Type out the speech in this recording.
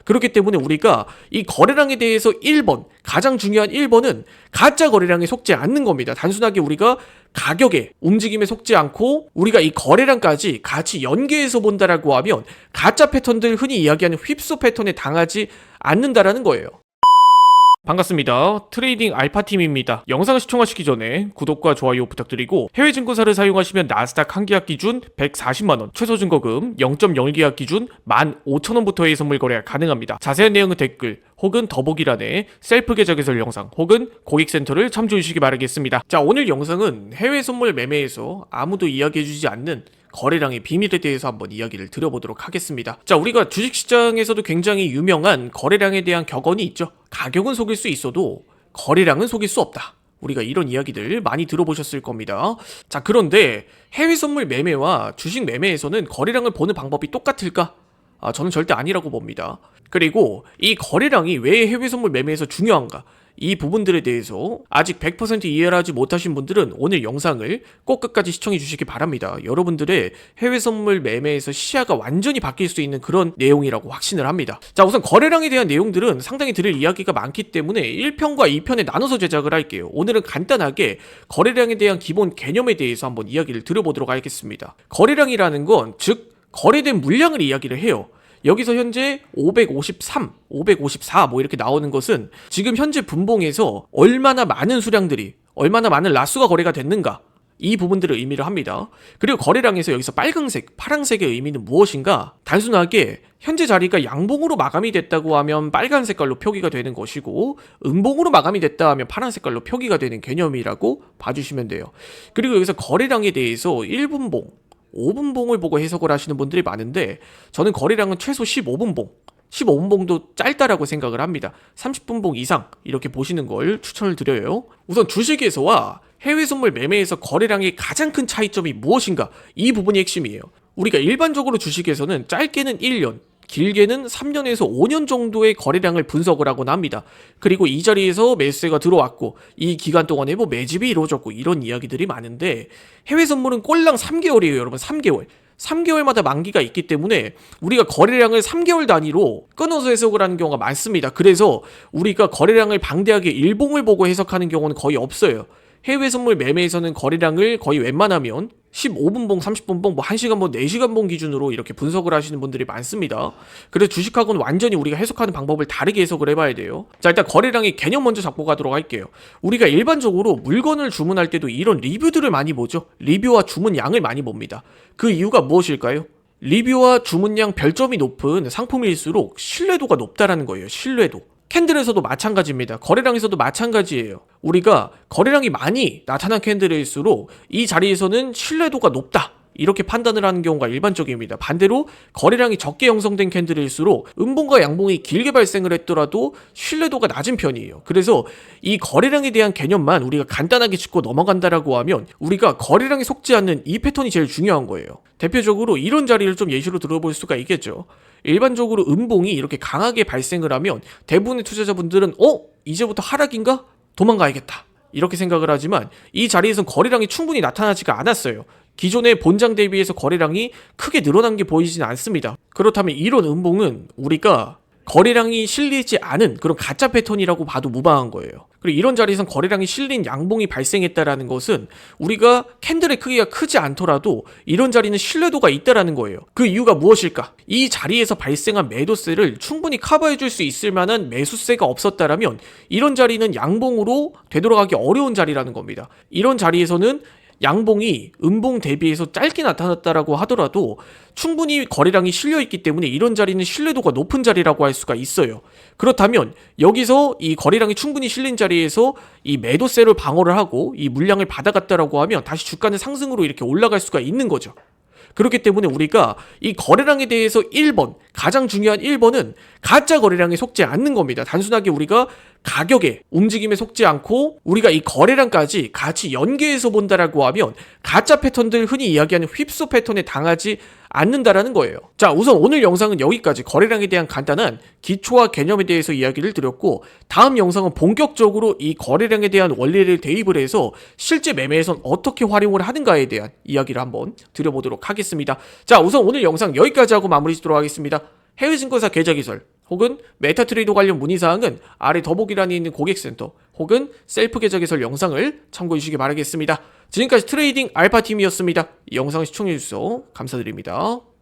그렇기 때문에 우리가 이 거래량에 대해서 1번, 가장 중요한 1번은 가짜 거래량에 속지 않는 겁니다. 단순하게 우리가 가격에, 움직임에 속지 않고 우리가 이 거래량까지 같이 연계해서 본다라고 하면 가짜 패턴들, 흔히 이야기하는 휩소 패턴에 당하지 않는다라는 거예요. 반갑습니다. 트레이딩 알파팀입니다. 영상을 시청하시기 전에 구독과 좋아요 부탁드리고 해외 증권사를 사용하시면 나스닥 한 계약 기준 140만원, 최소 증거금 0.01계약 기준 15,000원부터의 선물 거래가 가능합니다. 자세한 내용은 댓글 혹은 더보기란에 셀프 계좌 개설 영상 혹은 고객센터를 참조해 주시기 바라겠습니다. 자, 오늘 영상은 해외 선물 매매에서 아무도 이야기해주지 않는 거래량의 비밀에 대해서 한번 이야기를 드려보도록 하겠습니다. 자, 우리가 주식시장에서도 굉장히 유명한 거래량에 대한 격언이 있죠. 가격은 속일 수 있어도 거래량은 속일 수 없다. 우리가 이런 이야기들 많이 들어보셨을 겁니다. 자, 그런데 해외 선물 매매와 주식 매매에서는 거래량을 보는 방법이 똑같을까? 저는 절대 아니라고 봅니다. 그리고 이 거래량이 왜 해외 선물 매매에서 중요한가? 이 부분들에 대해서 아직 100% 이해를 하지 못하신 분들은 오늘 영상을 꼭 끝까지 시청해 주시기 바랍니다. 여러분들의 해외 선물 매매에서 시야가 완전히 바뀔 수 있는 그런 내용이라고 확신을 합니다. 자, 우선 거래량에 대한 내용들은 상당히 드릴 이야기가 많기 때문에 1편과 2편에 나눠서 제작을 할게요. 오늘은 간단하게 거래량에 대한 기본 개념에 대해서 한번 이야기를 드려보도록 하겠습니다. 거래량이라는 건 즉 거래된 물량을 이야기를 해요. 여기서 현재 553, 554 뭐 이렇게 나오는 것은 지금 현재 분봉에서 얼마나 많은 수량들이, 얼마나 많은 라수가 거래가 됐는가, 이 부분들을 의미를 합니다. 그리고 거래량에서 여기서 빨강색, 파랑색의 의미는 무엇인가? 단순하게 현재 자리가 양봉으로 마감이 됐다고 하면 빨간 색깔로 표기가 되는 것이고, 음봉으로 마감이 됐다 하면 파란 색깔로 표기가 되는 개념이라고 봐주시면 돼요. 그리고 여기서 거래량에 대해서 1분봉, 5분봉을 보고 해석을 하시는 분들이 많은데, 저는 거래량은 최소 15분봉, 15분봉도 짧다라고 생각을 합니다. 30분봉 이상 이렇게 보시는 걸 추천을 드려요. 우선 주식에서와 해외 선물 매매에서 거래량의 가장 큰 차이점이 무엇인가? 이 부분이 핵심이에요. 우리가 일반적으로 주식에서는 짧게는 1년, 길게는 3년에서 5년 정도의 거래량을 분석을 하곤 합니다. 그리고 이 자리에서 매수세가 들어왔고 이 기간 동안에 뭐 매집이 이루어졌고 이런 이야기들이 많은데, 해외 선물은 꼴랑 3개월이에요 여러분. 3개월 3개월마다 만기가 있기 때문에 우리가 거래량을 3개월 단위로 끊어서 해석을 하는 경우가 많습니다. 그래서 우리가 거래량을 방대하게 일봉을 보고 해석하는 경우는 거의 없어요. 해외 선물 매매에서는 거래량을 거의 웬만하면 15분봉, 30분봉, 뭐 1시간, 뭐 4시간봉 기준으로 이렇게 분석을 하시는 분들이 많습니다. 그래서 주식하고는 완전히 우리가 해석하는 방법을 다르게 해석을 해봐야 돼요. 자, 일단 거래량의 개념 먼저 잡고 가도록 할게요. 우리가 일반적으로 물건을 주문할 때도 이런 리뷰들을 많이 보죠. 리뷰와 주문량을 많이 봅니다. 그 이유가 무엇일까요? 리뷰와 주문량 별점이 높은 상품일수록 신뢰도가 높다라는 거예요. 신뢰도. 캔들에서도 마찬가지입니다. 거래량에서도 마찬가지예요. 우리가 거래량이 많이 나타난 캔들일수록 이 자리에서는 신뢰도가 높다, 이렇게 판단을 하는 경우가 일반적입니다. 반대로 거래량이 적게 형성된 캔들일수록 음봉과 양봉이 길게 발생을 했더라도 신뢰도가 낮은 편이에요. 그래서 이 거래량에 대한 개념만 우리가 간단하게 짚고 넘어간다라고 하면 우리가 거래량에 속지 않는 이 패턴이 제일 중요한 거예요. 대표적으로 이런 자리를 좀 예시로 들어볼 수가 있겠죠. 일반적으로 음봉이 이렇게 강하게 발생을 하면 대부분의 투자자분들은 이제부터 하락인가? 도망가야겠다, 이렇게 생각을 하지만 이 자리에선 거래량이 충분히 나타나지가 않았어요. 기존의 본장 대비해서 거래량이 크게 늘어난 게 보이지는 않습니다. 그렇다면 이런 음봉은 우리가 거래량이 실리지 않은 그런 가짜 패턴이라고 봐도 무방한 거예요. 그리고 이런 자리에선 거래량이 실린 양봉이 발생했다라는 것은 우리가 캔들의 크기가 크지 않더라도 이런 자리는 신뢰도가 있다라는 거예요. 그 이유가 무엇일까? 이 자리에서 발생한 매도세를 충분히 커버해줄 수 있을 만한 매수세가 없었다라면 이런 자리는 양봉으로 되돌아가기 어려운 자리라는 겁니다. 이런 자리에서는 양봉이 음봉 대비해서 짧게 나타났다라고 하더라도 충분히 거래량이 실려있기 때문에 이런 자리는 신뢰도가 높은 자리라고 할 수가 있어요. 그렇다면 여기서 이 거래량이 충분히 실린 자리에서 이 매도세를 방어를 하고 이 물량을 받아갔다라고 하면 다시 주가는 상승으로 이렇게 올라갈 수가 있는 거죠. 그렇기 때문에 우리가 이 거래량에 대해서 1번, 가장 중요한 1번은 가짜 거래량에 속지 않는 겁니다. 단순하게 우리가 가격에, 움직임에 속지 않고 우리가 이 거래량까지 같이 연계해서 본다라고 하면 가짜 패턴들, 흔히 이야기하는 휩소 패턴에 당하지 않는다라는 거예요. 자, 우선 오늘 영상은 여기까지 거래량에 대한 간단한 기초와 개념에 대해서 이야기를 드렸고, 다음 영상은 본격적으로 이 거래량에 대한 원리를 대입을 해서 실제 매매에선 어떻게 활용을 하는가에 대한 이야기를 한번 드려보도록 하겠습니다. 자, 우선 오늘 영상 여기까지 하고 마무리 짓도록 하겠습니다. 해외증권사 계좌 개설 혹은 메타트레이더 관련 문의사항은 아래 더보기란에 있는 고객센터 혹은 셀프 계좌 개설 영상을 참고해 주시기 바라겠습니다. 지금까지 트레이딩 알파팀이었습니다. 이 영상 시청해 주셔서 감사드립니다.